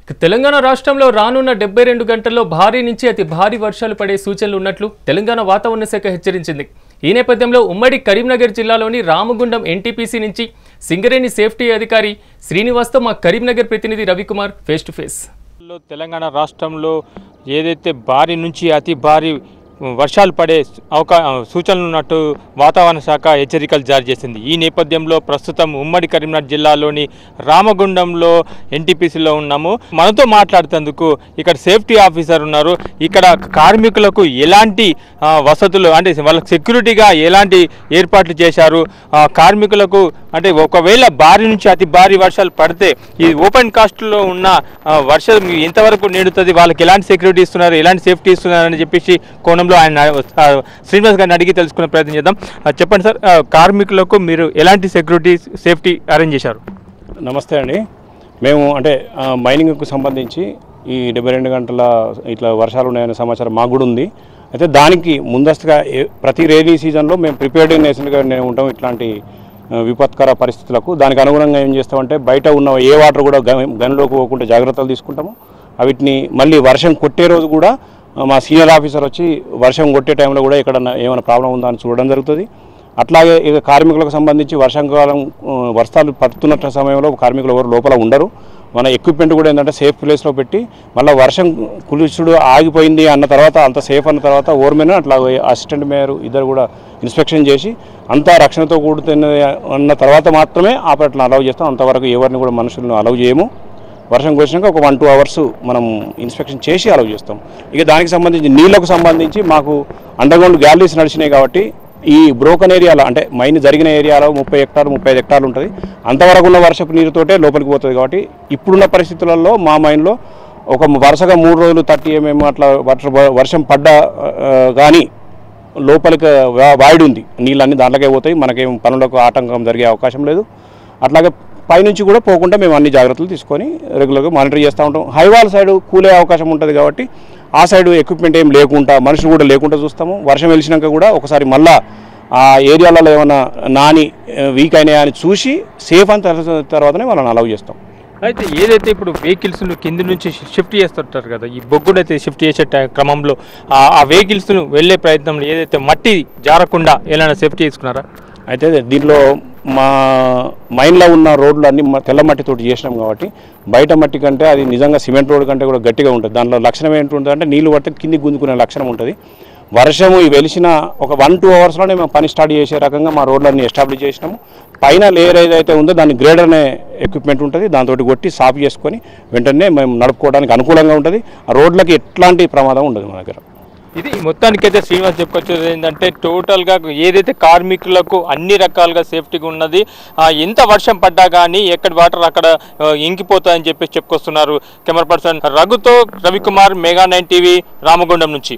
తెలంగాణ రాష్ట్రంలో రానున్న 72 గంటల్లో భారీ నుంచి అతి భారీ వర్షాలు పడే సూచనలు ఉన్నట్లు తెలంగాణ వాతావరణ శాఖ హెచ్చరించింది। ఈ నేపథ్యంలో ఉమ్మడి కరీంనగర్ జిల్లాలోని రామగుండం ఎన్టీపీసీ నుంచి సింగరేణి సేఫ్టీ అధికారి శ్రీనివాస్తో మా కరీంనగర్ ప్రతినిధి Ravikumar face to face. Telangana రాష్ట్రంలో ఏదైతే భారీ నుంచి అతి భారీ వర్షాలు పడే సూచనలు ఉన్నట్టు వాతావరణ శాఖ హెచ్చరికలు జారీ చేసింది। ఈ నేపథ్యంలో ప్రస్తుతం ఉమ్మడి కరీంనగర్ జిల్లాలోని రామగుండంలో ఎన్టీపీసీలో ఉన్నాము। మనతో మాట్లాడుతందుకు ఇక్కడ సేఫ్టీ ఆఫీసర్ ఉన్నారు। ఇక్కడ కార్మికులకు ఎలాంటి వసతులు అంటే వాళ్ళకి సెక్యూరిటీగా ఎలాంటి ఏర్పాట్లు చేశారు, కార్మికులకు అంటే ఒకవేళ భారీ నుంచి అతి భారీ వర్షాలు పడితే ఈ ఓపెన్ కాస్ట్లో ఉన్న వర్షం ఎంతవరకు నీడుతుంది, వాళ్ళకి ఎలాంటి సెక్యూరిటీ ఇస్తున్నారు, ఎలాంటి సేఫ్టీ ఇస్తున్నారు అని చెప్పేసి కోణంలో ఆయన శ్రీనివాస్ గారిని అడిగి తెలుసుకునే ప్రయత్నం చేద్దాం। చెప్పండి సార్, కార్మికులకు మీరు ఎలాంటి సెక్యూరిటీ సేఫ్టీ అరేంజ్ చేశారు? నమస్తే అండి, మేము అంటే మైనింగ్కు సంబంధించి ఈ 72 గంటల ఇట్లా వర్షాలు ఉన్నాయనే సమాచారం మాకు కూడా ఉంది। అయితే దానికి ముందస్తుగా ప్రతి రైనీ సీజన్లో మేము ప్రిపేర్డ్ నేషన్గా ఉంటాం ఇట్లాంటి విపత్కర పరిస్థితులకు। దానికి అనుగుణంగా ఏం చేస్తామంటే బయట ఉన్న ఏ వాటర్ కూడా గనిలోకి పోకుండా జాగ్రత్తలు తీసుకుంటాము। వీటిని మళ్ళీ వర్షం కొట్టే రోజు కూడా మా సీనియర్ ఆఫీసర్ వచ్చి వర్షం కొట్టే టైంలో కూడా ఇక్కడ ఏమైనా ప్రాబ్లం ఉందా అని చూడడం జరుగుతుంది। అట్లాగే ఇక కార్మికులకు సంబంధించి వర్షాకాలం వర్షాలు పడుతున్న సమయంలో కార్మికులు ఎవరు లోపల ఉండరు। మన ఎక్విప్మెంట్ కూడా ఏంటంటే సేఫ్ ప్లేస్లో పెట్టి మళ్ళీ వర్షం కులుచుడు ఆగిపోయింది అన్న తర్వాత అంత సేఫ్ అన్న తర్వాత ఓర్మెన్ అట్లా అసిస్టెంట్ మేయర్ ఇద్దరు కూడా ఇన్స్పెక్షన్ చేసి అంతా రక్షణతో కూడుతున్న అన్న తర్వాత మాత్రమే ఆపరేటర్లు అలౌ చేస్తాం। అంతవరకు ఎవరిని కూడా మనుషులను అలౌ చేయము। వర్షం కురిసినాక ఒక 1-2 అవర్స్ మనం ఇన్స్పెక్షన్ చేసి అలౌ చేస్తాం। ఇక దానికి సంబంధించి నీళ్లకు సంబంధించి మాకు అండర్గ్రౌండ్ గ్యాలరీస్ నడిచినాయి కాబట్టి ఈ బ్రోకన్ ఏరియాలో అంటే మైన్ జరిగిన ఏరియాలో 30 హెక్టార్లు 35 హెక్టార్లు ఉంటుంది, అంతవరకు ఉన్న వర్షపు నీరుతోటే లోపలికి పోతుంది। కాబట్టి ఇప్పుడున్న పరిస్థితులలో మా మైన్లో ఒక వరుసగా 3 రోజులు 30 mm అట్లా వర్షం పడ్డా కానీ లోపలికి వాయిడ్ ఉంది, నీళ్ళన్నీ దాంట్లోకే పోతాయి, మనకేం పనులకు ఆటంకం జరిగే అవకాశం లేదు। అట్లాగే పైనుంచి కూడా పోకుండా మేము అన్ని జాగ్రత్తలు తీసుకొని రెగ్యులర్గా మానిటర్ చేస్తూ ఉంటాం। హైవాల్ సైడ్ కూలే అవకాశం ఉంటుంది కాబట్టి ఆ సైడ్ ఎక్విప్మెంట్ ఏం లేకుండా మనుషులు కూడా లేకుండా చూస్తాము। వర్షం వెలిసినాక కూడా ఒకసారి మళ్ళీ ఆ ఏరియాలలో ఏమైనా నాని వీక్ అయినాయా అని చూసి సేఫ్ అని తర్వాతనే వాళ్ళని అలౌ చేస్తాం। అయితే ఏదైతే ఇప్పుడు వెహికల్స్ను కింది నుంచి షిఫ్ట్ చేస్తుంటారు కదా, ఈ బొగ్గుడైతే షిఫ్ట్ చేసే క్రమంలో ఆ వెహికల్స్ను వెళ్ళే ప్రయత్నంలో ఏదైతే మట్టి జారకుండా ఏదైనా సేఫ్టీ తీసుకున్నారా? అయితే దీంట్లో మా మైన్లో ఉన్న రోడ్లు అన్నీ తెల్ల మట్టితోటి చేసినాం కాబట్టి బయట మట్టి కంటే అది నిజంగా సిమెంట్ రోడ్ కంటే కూడా గట్టిగా ఉంటుంది। దాంట్లో లక్షణం ఏంటుందంటే నీళ్లు పడితే కింది గుంజుకునే లక్షణం ఉంటుంది। వర్షము వెలిసిన ఒక 1-2 అవర్స్లోనే మేము పని స్టార్ట్ చేసే రకంగా మా రోడ్లన్నీ ఎస్టాబ్లిష్ చేసినాము। పైన లేయర్ ఏదైతే ఉందో దాన్ని గ్రేడర్ అనే ఎక్విప్మెంట్ ఉంటుంది, దాంతో కొట్టి సాఫ్ చేసుకొని వెంటనే మేము నడుపుకోవడానికి అనుకూలంగా ఉంటుంది। ఆ రోడ్లకి ఎట్లాంటి ప్రమాదం ఉండదు మా దగ్గర। ఇది మొత్తానికైతే శ్రీనివాస్ చెప్పుకొచ్చేది ఏంటంటే టోటల్గా ఏదైతే కార్మికులకు అన్ని రకాలుగా సేఫ్టీగా ఉన్నది, ఎంత వర్షం పడ్డా కానీ ఎక్కడి వాటర్ అక్కడ ఇంకిపోతాయని చెప్పేసి చెప్పుకొస్తున్నారు। కెమెరా పర్సన్ రఘుతో రవికుమార్, మెగా 9 టీవీ, రామగుండం నుంచి।